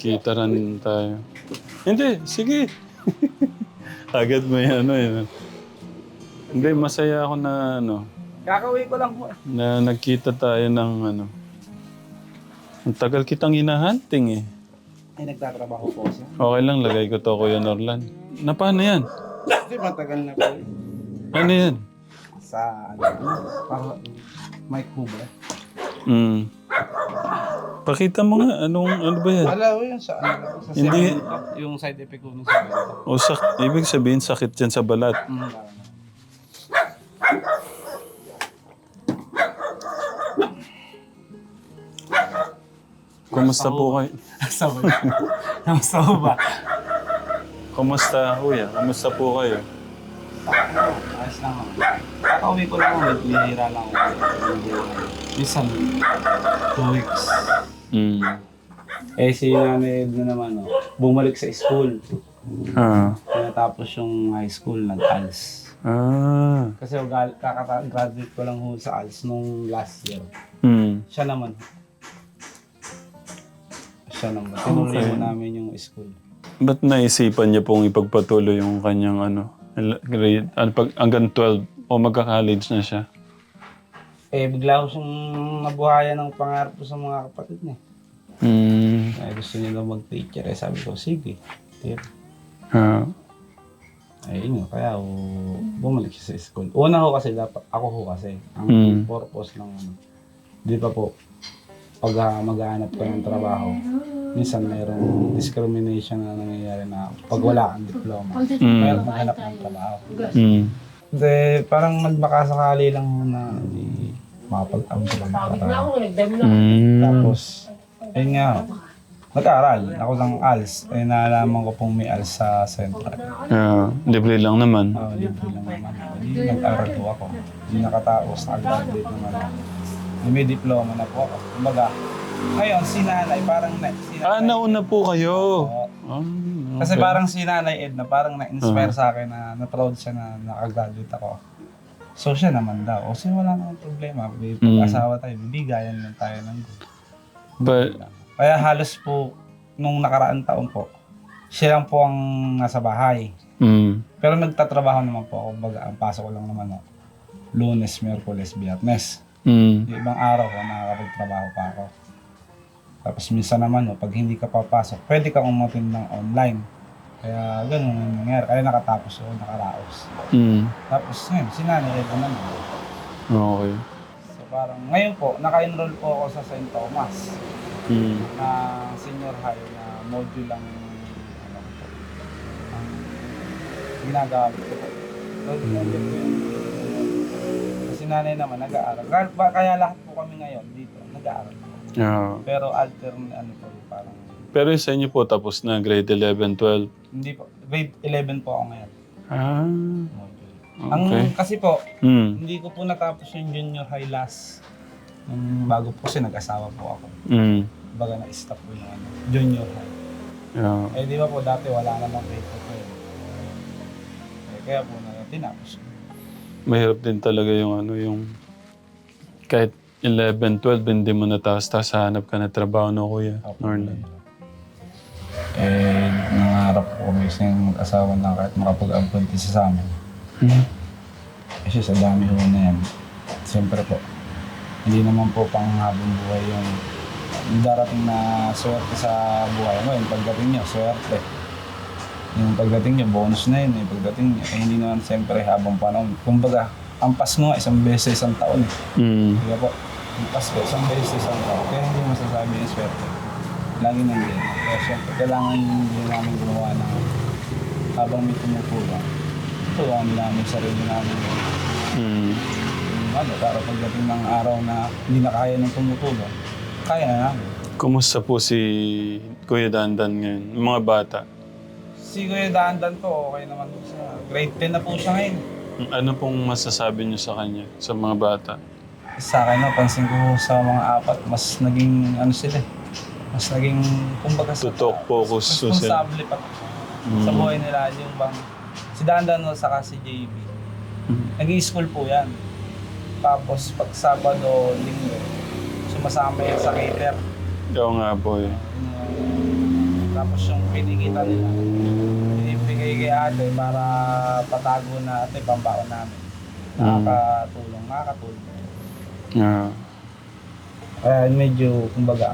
Magkita rin tayo. Hindi, sige. Agad mo yan, ano yun. Hindi, masaya ako na, ano, Kakauwi ko lang po. na nagkita tayo ng, ano. Ang tagal kitang hinahunting eh. Ay, nagtatrabaho po siya. Okay lang, lagay ko to, Kuya Norlan. Na paano yan? Kasi matagal na po. Ano yan? Sa ano, para mic po ba? Hmm. Pakita mo nga, ano ba yan? Alam mo yun sa ano, sa Hindi. semento, yung side effect ko ng semento. O ibig sabihin sakit yan sa balat. Kumusta po kayo? Sabi. Kamusta mo ba? Kumusta, Kuya? Kumusta po kayo? Ayos lang ako. Kakauwi ko lang ako. Bihira lang ako. Minsan, 2 weeks. Hmm. Eh si nanay na naman, bumalik sa school. Ah. Tinatapos yung high school, nag-ALS. Ah. Kasi kaka-graduate ko lang ho sa ALS nung last year. Hmm. Siya naman. Tinuloy Okay. mo namin yung school. Ba't naisipan niya pong ipagpatuloy yung kanyang grade, hanggang 12 o magka-college na siya? Eh, bigla ko siyang nabuhayan ng pangarap ko sa mga kapatid niya. Hmm. Gusto niya daw mag-teacher. Eh, sabi ko, sige. Tira. Ah. Eh, yun nga, kaya bumalik siya sa school. Una ho kasi, ako ho kasi, ang purpose ng, di pa po, pag maghahanap ka ng trabaho, minsan mayroong discrimination na nangyayari na pag wala kang diploma, mayroong maghanap ng trabaho. Hmm. Hindi, parang nagbakasakali lang ho na hindi makapag-ambol ng trabaho. Hmm. Tapos, ayun nga, nag-aaral. Ako lang ALS. Eh, naalaman ko pong may ALS sa Central. Ah, libre lang naman. Libre lang naman. Hindi, nag-aaral po ako. Hindi nakatapos, nag-graduate naman ako. May diploma na po ako. Kumbaga, ngayon, si nanay, parang Nauna po kayo. Ah, Kasi parang si nanay Edna, parang na-inspire sa akin na na-proud siya na nakagraduate ako. So siya naman daw. O siya wala namang problema. May pag-asawa tayo, bibigayan lang tayo ng good. But, Kaya halos po, nung nakaraang taon po, siya lang po ang nasa bahay. Pero nagtatrabaho naman po ako. Baga, ang pasok ko lang naman ako. Lunes, Miyerkules, Biyernes. Yung ibang araw ko, nakakapagtrabaho pa ako. Tapos minsan naman, pag hindi ka papasok, pwede kang umatin ng online. Kaya ganun ang nangyari. Kaya nakatapos ako, nakaraos. Tapos ngayon, sinanay naman. Okay. So parang, ngayon po, naka-enroll po ako sa St. Thomas. Na senior high na module lang ang ginagamit ko po. Kasi nanay naman nag-aaral. Kaya lahat po kami ngayon dito nag-aaral po. Pero alternate po parang... Pero sa inyo po tapos na grade 11, 12? Hindi po. Grade 11 po ako ngayon. Module. Okay. Kasi po, hindi ko po natapos yung junior high last. Bago po kasi nag-asawa po ako. Baga na-stop po yung junior high. Yeah. Eh di ba po dati wala namang grade po eh. Kaya po na tinapos. Mahirap din talaga yung kahit 11, 12, hindi mo nataas-taas, hanap ka na trabaho, no, Kuya Norlan? Eh, nangarap po kami sa mag-asawa na kahit makapag-abroad siya sa amin. Kasi sa dami ho na yan. Siyempre po, hindi naman po panghabang buhay yung darating na swerte sa buhay mo. Yung pagdating niyo, swerte. Yung pagdating niyo, bonus na yun. Yung pagdating niyo, eh, hindi naman siyempre habang panahon. Kumbaga, ang Pasko nga, isang beses, isang taon eh. Diba po? Ang Pasko, isang beses, isang taon. Kaya hindi masasabi yung swerte. Lagi nandiyan. Kaya siyempre, kailangan hindi namin gumawa ng habang may tumutulong. Tulungan namin sarili namin. Para pagdating ng araw na hindi na kaya ng tumutulong, kaya na namin. Kumusta po si Kuya Dandan ngayon? Yung mga bata? Si Kuya Dandan po, okay naman po siya. Grade 10 na po siya ngayon. Ano pong masasabi niyo sa kanya, sa mga bata? Sa akin, pansin ko sa mga apat, mas naging sila eh. Mas naging, kumbaga Tutok, focus, responsable pa sa buhay nila. Yung bang, si Dandan saka si JB. Nag-i-school po yan. Tapos pag Sabado, Linggo, sumasama yan sa cater. Oo nga po eh. Tapos yung kinikita nila, ibigay kay ate para patago na ate, pambaon namin. Nakakatulong. Ah. Kaya medyo, kumbaga,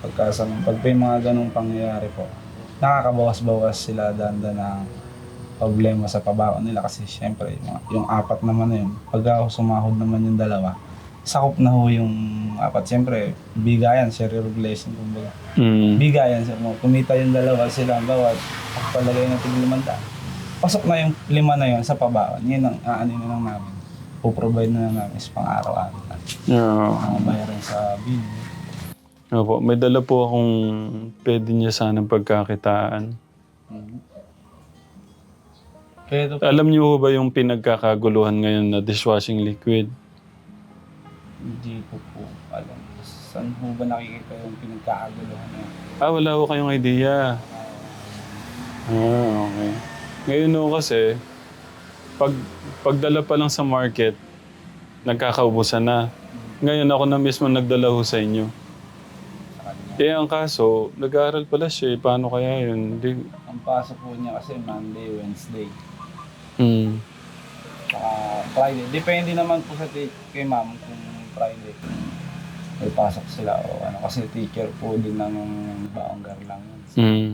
pag may mga ganong pangyayari po, nakakabawas-bawas sila danda ng problema sa pabaon nila kasi syempre yung apat naman na yun, pag sumahod naman yung dalawa, sakop na ho yung apat. Syempre, bigayan, share blessing, kumbaga. Bigayan, kumita yung dalawa sila, bawat palagay na tig-500. Pasok na yung 5 na yun sa pabaon. Yun ang aanin na lang namin. Po-provide na lang namin sa pang-araw-araw. Ang bayaran sa bill. Opo, may dala po akong pwede niya sanang pagkakitaan. Pero Alam niyo ba yung pinagkakaguluhan ngayon na dishwashing liquid? hindi ko po alam. Saan po ba nakikita yung pinagkakaguluhan na yun? Wala ko kayong idea. Okay. Ngayon no kasi, pagdala pa lang sa market, nagkakaubusan na. Ngayon ako na mismo nagdala ho sa inyo. Sa kanya. Ang kaso, nag-aaral pala siya. Paano kaya yun? Ang pasok po niya kasi Monday, Wednesday, Hmm. saka Friday. Depende naman po sa kay ma'am kung Friday may pasok sila o ano. Kasi teacher po din ng Baongar lang yun. Hmm.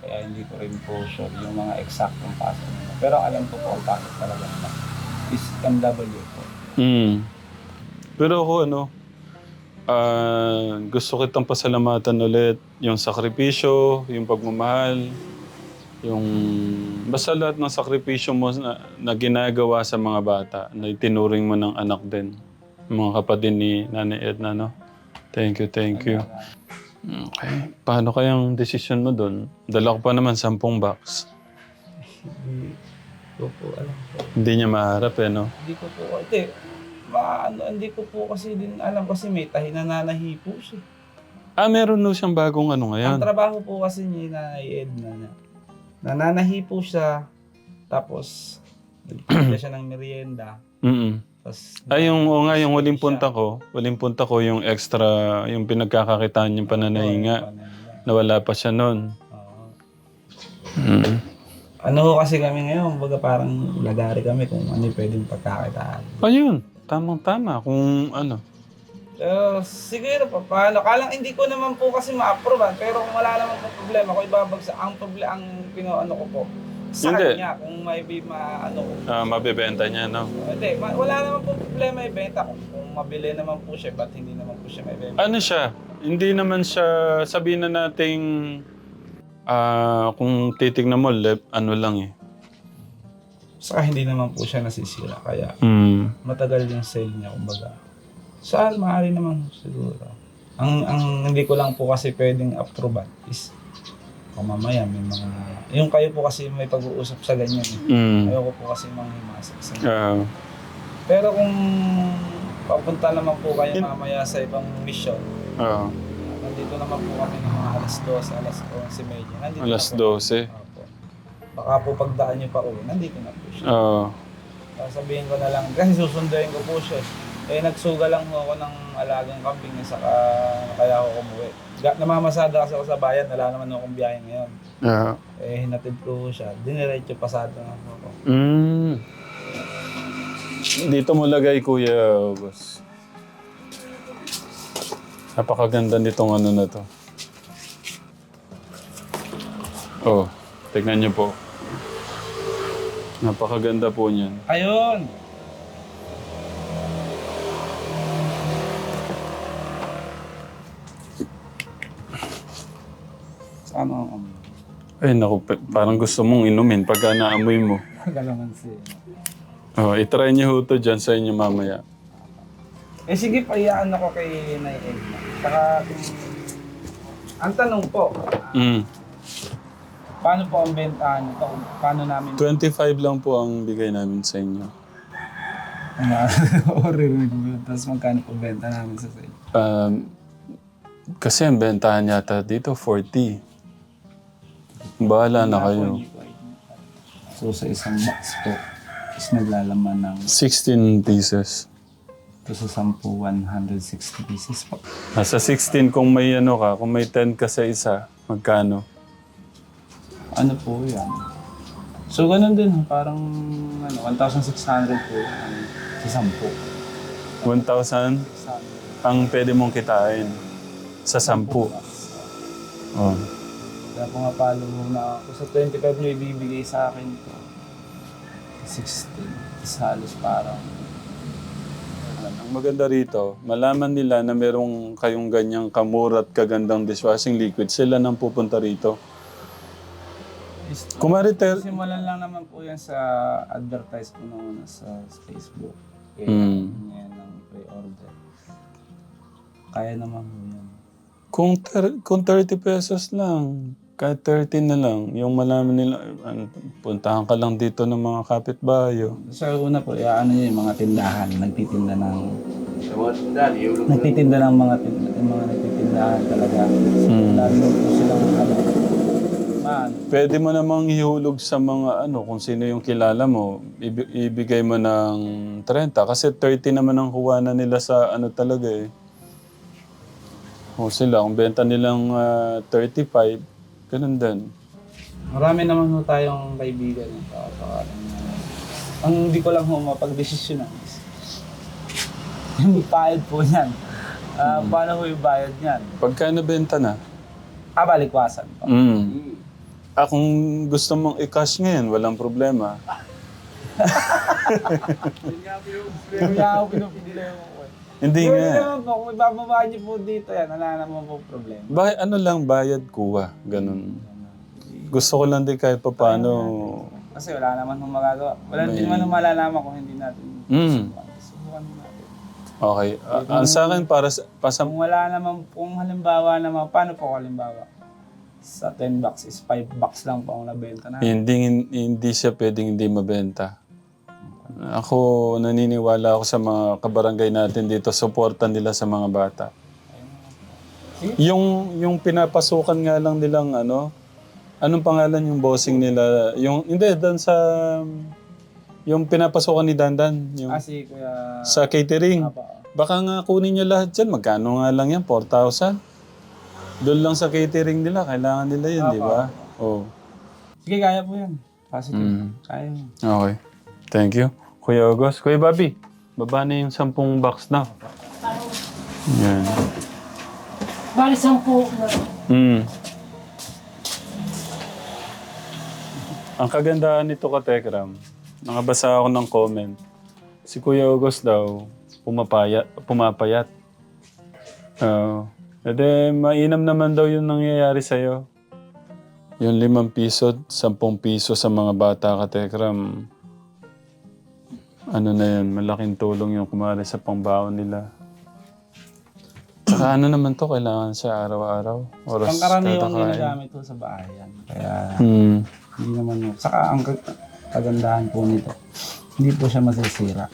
Kaya hindi ko rin po sure yung mga eksaktong pasok nila. Pero alam ko po ang pasok talaga nila is MW po. Pero ako gusto kitang pasalamatan ulit. Yung sakripisyo, yung pagmamahal, yung basta lahat ng sakripisyo mo na ginagawa sa mga bata, na itinuring mo ng anak din. Mga kapatid ni Nanay Edna, no? Thank you. Okay. Paano kayang desisyon mo doon? Dala ko pa naman 10 box. Hindi ko po alam po. Hindi niya maharap no? Hindi ko po, hindi ko po kasi din alam kasi may nananahi po siya. Meron no siyang bagong ngayon. Ang trabaho po kasi ni Nanay Edna na nananahi po siya, tapos nagpapila siya ng merienda. Tas, yung huling punta ko, yung extra, yung pinagkakakitaan niyang pananahinga, nawala pa siya nun. Ano ho kasi kami ngayon, baga parang lagari kami kung ano yung pwedeng pagkakitaan. Ayun, tamang-tama kung ano. Siguro pa, paano? Kalang hindi ko naman po kasi ma-approve, pero kung wala naman po problema, ko ibabagsak. Ang pinoano ko po, sa Hindi. kanya, kung may maano ko. Mabibenta niya, no? Hindi, wala naman po problema ibenta ko. Kung mabili naman po siya, ba't hindi naman po siya may benta? Ano siya? Hindi naman siya, sabihin na nating, kung titignan mo, ano lang eh. Saka hindi naman po siya nasisira, kaya matagal yung sale niya, kumbaga. Saan, maaari naman siguro. Ang hindi ko lang po kasi pwedeng approve is kung mamaya may mga... Yung kayo po kasi may pag-uusap sa ganyan. Ayoko po kasi manghimasok sa Pero kung papunta naman po kayo mamaya sa ibang mission, nandito naman po kami ng mga alas 12, alas 11:30. Nandito Alas na po. 12. Opo. Baka po pagdaan niyo pa uwi, nandito na po siya. Sabihin ko na lang, kasi susunduin ko po siya. Nagsuga lang ho ako ng alagang kambing saka kaya ako umuwi. Namamasada kasi ako sa bayan, wala naman akong biyahe ngayon. Hinatid ko siya, diniretso pasado na ako. Dito mo lagay, Kuya August. Napakaganda nitong ano na to. Tignan niyo po. Napakaganda po niyan. Ayun! Ano ang Ay naku, parang gusto mong inumin pagka naamoy mo. kalamansi? Itry niyo ho to dyan sa inyo mamaya. Sige, payaan ako kay Nay Edna. Saka, ang tanong po, paano po ang bentahan nito? Paano namin... 25 lang po ang bigay namin sa inyo. Oririnig mo yun. Tapos magkano po benta namin sa sale? Kasi ang bentahan yata dito, 40. Bahala na kayo. So sa isang box po, is naglalaman ng 16 pieces. ito sa 10, 160 pieces po. Nasa 16 kung may kung may 10 ka sa isa, Magkano? Ano po yan? So, ganun din. Parang 1,600 po sa 10. 1,000 ang pwede mong kitain sa 10. Oh. Kaya pumapalo muna ako. Sa 25 nyo ibibigay sa akin to. 16. Is halos parang... Ang maganda rito, malaman nila na merong kayong ganyang kamura at kagandang dishwashing liquid, sila nang pupunta rito. Kumari, Simulan lang naman po yan sa advertise ko noon sa Facebook. Kaya yan ang pre-order. Kaya naman po yan. kung 30 pesos lang, kahit 30 na lang, yung malaman nila, puntahan ka lang dito ng mga kapitbahay. Sa una po, ano yung mga tindahan, nagtitinda ng... Nagtitinda ng mga nagtitindahan talaga. Lalo po silang Pwede mo namang ihulog sa mga kung sino yung kilala mo, ibigay mo ng 30 kasi 30 naman ang kuha na nila sa talaga eh. O sila, kung benta nilang 35, ganun din. Marami naman ho tayong kaibigan ng kakapakalan. Ang hindi ko lang ho mapag-desisyonan is yung bayad po niyan. Paano ho yung bayad niyan? Pagka nabenta na? Balikwasan po. Kung gusto mong i-cash ngayon, walang problema. Yun nga ako pinoproblema ko. Hindi Yun nga. naman po, kung ibababa niyo po dito yan, wala naman po problema. Lang, bayad kuha. Ganun. Gusto ko lang din kahit pa paano. Kasi wala naman hong magagawa. Wala din naman hong malalaman kung hindi natin subukan natin. Okay. Ang sa akin, para Kung wala naman, kung halimbawa naman, paano po halimbawa? Sa 10 bucks is 5 bucks lang po ang nabenta na. hindi siya pwedeng hindi mabenta. Ako, naniniwala ako sa mga kabarangay natin dito, supportan nila sa mga bata. Yung pinapasukan nga lang nilang anong pangalan yung bossing nila? Hindi, doon sa, yung pinapasukan ni Dandan. Si Kuya... Sa catering. Apa. Baka nga kunin niyo lahat dyan. Magkano nga lang yan? 4,000? Doon lang sa catering nila. Kailangan nila yun, di ba? Oh. Sige, kaya po yan. Positive. Kaya yan. Okay. Thank you. Kuya August. Kuya Bobby, baba na yung 10 box na. Yan. Bali, 10 na. Ang kagandahan nito ka, Tekram, nakabasa ako ng comment. Si Kuya August daw, pumapayat. Mainam naman daw yung nangyayari sa'yo. Yung 5 piso, 10 piso sa mga bata ka, Tekram. Na yan, malaking tulong yung kumari sa pangbaon nila. Tsaka naman to, kailangan siya araw-araw. Oras Pangkaraniwang kada kain. ginagamit po sa bahay yan. Kaya hindi naman saka ang kagandahan po nito, hindi po siya masisira.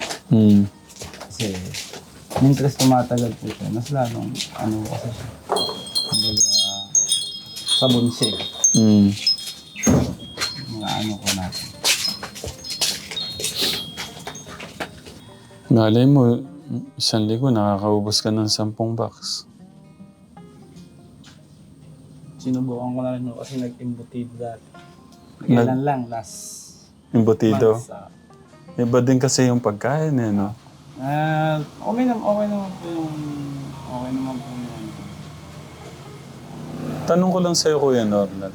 Kasi mintres tumatagal po siya, mas lalong kasi siya. Kumbaga, sabon siya. Mga ko natin. Malay mo, 1 linggo nakakaubos ka ng 10 box. Sinubukan ko na rin kasi nag-embutido dati. Kailan lang, last Embutido. months. Iba din kasi yung pagkain no? Okay naman po yung... Tanong ko lang sa'yo, Kuya Norlan.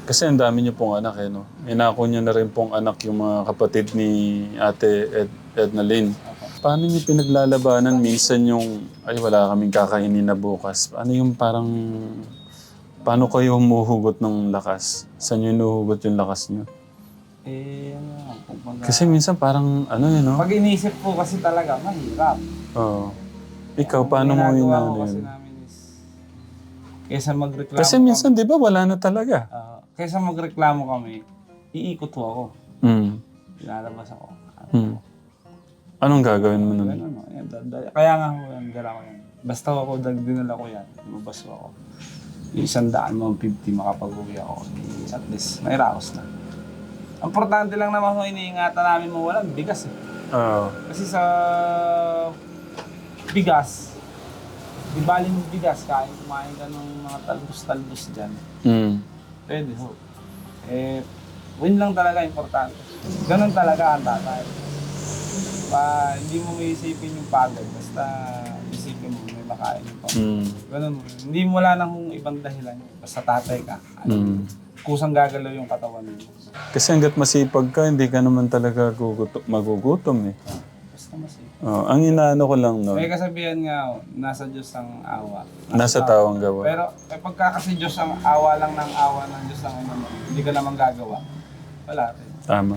Kasi ang dami niyo pong anak no? Inako niyo na rin pong anak yung mga kapatid ni Ate Edna Lynn. Paano niyo pinaglalabanan minsan yung, wala kaming kakainin na bukas? Ano yung parang, paano kayo humuhugot ng lakas? Saan niyo hinuhugot yung lakas niyo? Kasi minsan parang, no? Pag inisip po kasi talaga, mahirap. Oo. Ikaw, paano mo yun? Kasi namin is, kaysa magreklamo Kasi minsan, di ba, wala na talaga. Kaysa magreklamo kami, iikot ho ako. Lalabas ako. Anong gagawin mo nun? Kaya nga ho yan, dala ko yan. Basta ako, dinala ko yan. Lumabas ko ako. Yung 150 makapag-uwi ako. At least, may raos na. Ang importante lang naman ho, iniingatan namin mo walang bigas. Oo. Kasi sa bigas, di baling bigas, kumain ka ng mga talbos-talbos dyan. Pwede ho. Win lang talaga importante. Ganun talaga ang tatay. Hindi mo iisipin yung pagod, basta isipin mo may makain pa. Ganun. Hindi mo wala nang ibang dahilan. Basta tatay ka. Kusang gagalaw yung katawan mo. Kasi hanggat masipag ka, hindi ka naman talaga magugutom eh. Basta masipag. Oh, ang inaano ko lang, no? May kasabihan nga, nasa Diyos ang awa. Nasa tao ang gawa. Pero pagka kasi Diyos ang awa lang ng awa ng Diyos ang ano, hindi ka naman gagawa. Wala rin. Tama.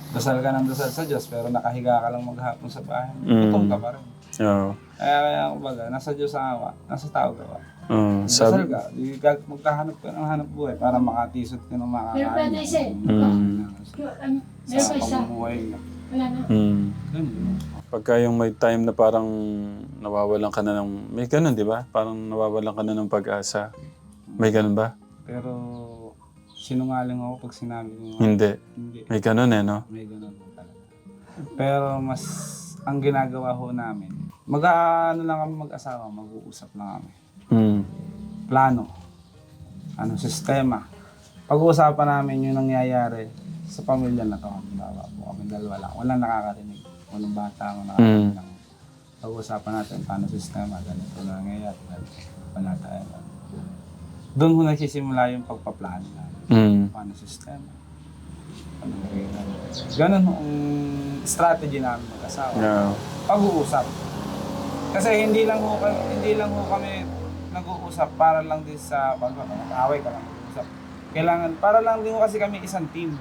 Dasal ka ng dasal sa Diyos, pero nakahiga ka lang maghapon sa bahay. Gutom ka pa rin. Oo. Kaya kumbaga, nasa Diyos ang awa, nasa tao gawa. Sabi, Dasal ka, magkahanap ka ng hanap buhay para makatisot ka ng Pero pwede makakain. isa eh. Meron Meron pa isa. pamumuhay ka. Wala na. Ganun. pagka yung may time na parang nawawalan ka na ng... May ganun, di ba? Parang nawawalan ka na ng pag-asa. May ganun ba? Pero sinungaling ako pag sinabi ko. Hindi. Hindi. May ganun eh, no? May ganun po talaga. Pero mas ang ginagawa ho namin, mag-ano lang kami mag-asawa, mag-uusap lang kami. Plano. Sistema. Pag-uusapan namin yung nangyayari sa pamilya na to. Bawa po kami dalawa lang. Walang nakakarinig. Walang bata ang nakakarinig lang. Pag-uusapan natin paano sistema. Ganito na nangyayari. Wala tayo. Doon ho nagsisimula yung pagpaplano namin. Paano sistema. Ano nangyayari. Ganun ang strategy namin mag-asawa. Yeah. Pag-uusap. Kasi hindi lang ho kami nag-uusap para lang din sa pag-away ka lang mag-uusap. Kailangan, para lang din ho kasi kami isang team.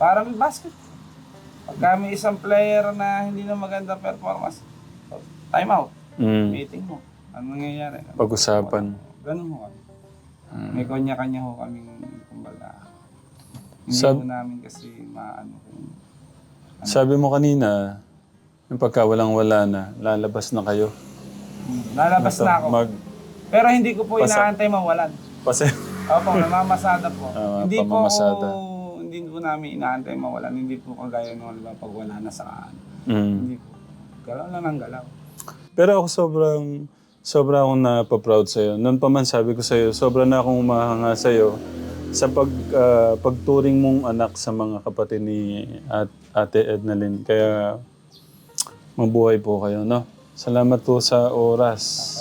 Para may basket. Pag kami isang player na hindi na maganda performance, time out. Meeting mo. Ano nangyayari? Pag-usapan. Ganun ho kami. May kanya-kanya ho kami, kumbaga. Hindi ho namin kasi maano. Sabi mo kanina, yung pagka walang-wala na, lalabas na kayo. Lalabas na ako. Pero hindi ko po inaantay mawalan. Opo, namamasada po. Hindi po namin inaantay mawalan. Hindi po kagaya nung pag wala na sa kaan. Hindi po. Galaw lang ng galaw. Pero ako sobrang akong napaproud sa'yo. Noon pa man sabi ko sa'yo, sobrang na akong umahanga sa'yo sa pagturing mong anak sa mga kapatid ni Ate Ednalyn. Kaya mabuhay po kayo, no? Salamat po sa oras.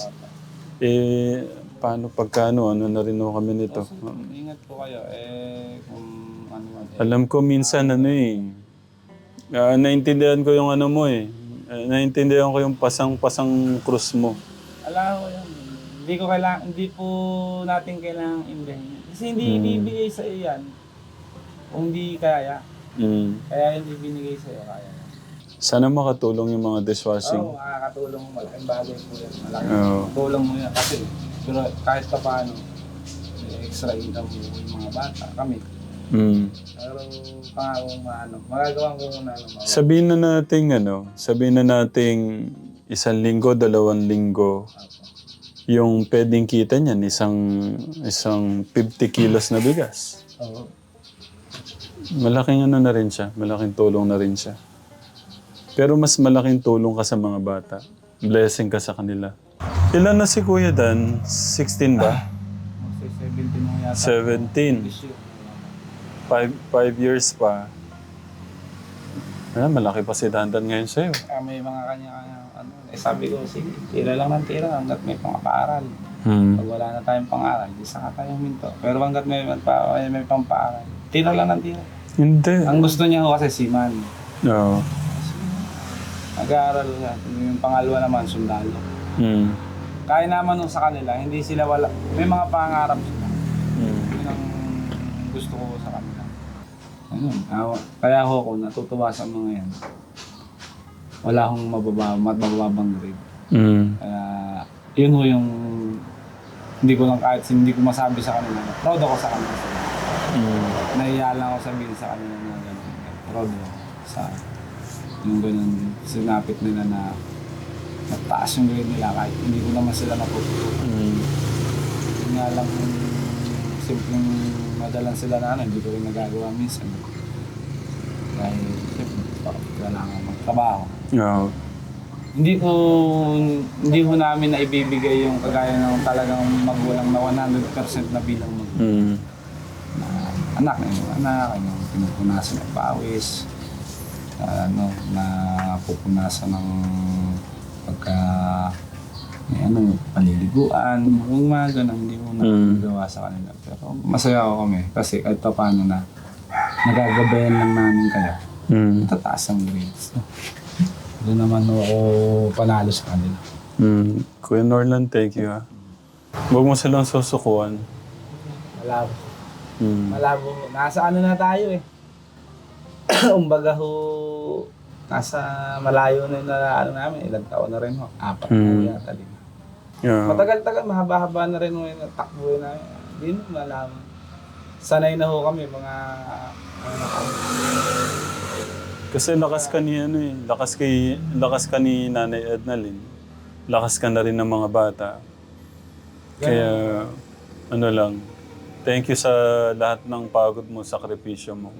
Paano pagkano? Ano na rin kami nito? Ingat po kayo. Kung ano man. Alam ko minsan naintindihan ko yung ano mo eh. Naintindihan ko yung pasang krus mo. Alam ko yan. Hindi po natin kailangang imbahin. Kasi hindi ibibigay sa iyo yan kung hindi kaya. Kaya hindi binigay sa iyo, kaya. Sana makatulong yung mga dishwashing. Oo, makakatulong mo. Malaking bagay po yan. Malaking tulong mo yan. Kasi pero kahit pa paano, extra income mo yung mga bata, kami. Pero pangako magagawa ko muna. Sabihin na nating 1 linggo, 2 linggo, yung pwedeng kita niyan, isang 50 kilos na bigas. Oo. Malaking na rin siya, malaking tulong na rin siya. Pero mas malaking tulong ka sa mga bata. Blessing ka sa kanila. Ilan na si Kuya Dan? 16 ba? 17 mo yata. 17. 5 years pa. Malaki pa si Dandan ngayon sa'yo. May mga kanya-kanya. Sabi ko, sige, tira lang ng tira hanggat may pang-paaral. Pag wala na tayong pang-aral, di saka tayo huminto. Pero hanggat may pang-paaral, tira lang ng tira. Hindi. Ang gusto niya ko kasi siman. Oo. Nag-aaral siya. Yung pangalawa naman, sundalo. Kaya naman nung sa kanila, hindi sila wala. May mga pangarap sila. Yun ang gusto ko sa kanila. Ayun. Kaya ako natutuwa sa mga yan. Wala akong mababang grade. Kaya yun ho yung hindi ko masabi sa kanila. Proud ako sa kanila. Nahiya lang ako sabihin sa kanila na gano'n. Proud ako sa yung ganun, sinapit nila na mataas yung grade nila kahit hindi ko naman sila napuputukan. Yun nga lang yung simpleng madalan sila na hindi ko rin nagagawa minsan. Dahil siyempre, kailangan magtrabaho. Oo. hindi ko namin na ibibigay yung kagaya ng talagang magulang na 100% na bilang magulang. Na anak, yung pinupunasan ng pawis, na pupunasan ng pagka paliliguan, yung mga ganun, hindi mo nagawa sa kanila. Pero masaya ako kami kasi kahit pa paano na nagagabayan lang namin kayo. Tataas ang grades. Doon naman ako panalo sa kanila. Kuya Norlan, thank you ha. Huwag mo silang susukuan. Malabo. Malabo. Nasa ano na tayo eh. Umbaga ho, nasa malayo na yung namin. Ilang taon na rin ho. 4 na yata din. Yeah. Matagal-tagal, mahaba-haba na rin ho yung takbo na. Hindi mo malaman. Sanay na ho kami, mga Kasi lakas ka ni lakas ka ni Nanay Ednalyn. Lakas ka na rin ng mga bata. Kaya thank you sa lahat ng pagod mo, sakripisyo mo.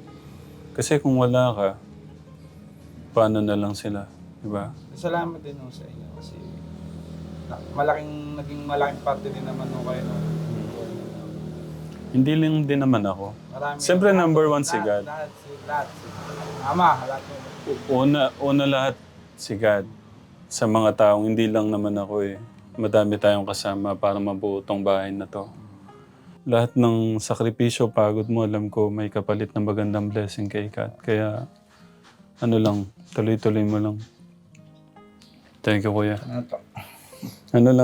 Kasi kung wala ka, paano na lang sila, di ba? salamat din ho sa inyo kasi naging malaking parte din naman ho kayo. Hindi lang din naman ako. Marami. Siyempre number one si God. Lahat. Ama, lahat mo. Una lahat si God. Sa mga taong hindi lang naman ako eh. Madami tayong kasama para mabuo tong bahay na to. Lahat ng sakripisyo, pagod mo, alam ko may kapalit na magandang blessing kay Kat. Kaya tuloy-tuloy mo lang. Thank you, Kuya.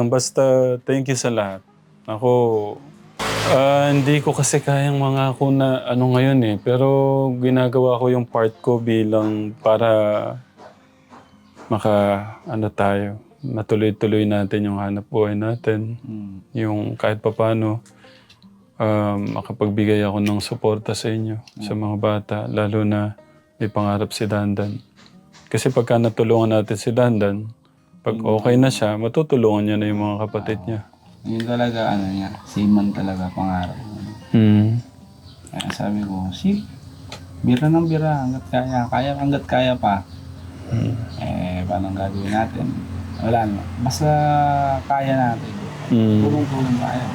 Basta thank you sa lahat. Ako, hindi ko kasi kayang mangako na ngayon eh. Pero ginagawa ko yung part ko bilang para tayo. Matuloy-tuloy natin yung hanap buhay natin. Yung kahit papano, makapagbigay ako ng suporta sa inyo, sa mga bata. Lalo na may pangarap si Dandan. Kasi pagka natulungan natin si Dandan, pag okay na siya, matutulungan niya na yung mga kapatid niya. Yun talaga, seaman talaga, pangarap. Kaya sabi ko, bira ng bira, hanggat kaya pa. Paano gagawin natin? Wala na. Basta kaya natin. Tulong-tulong tayo.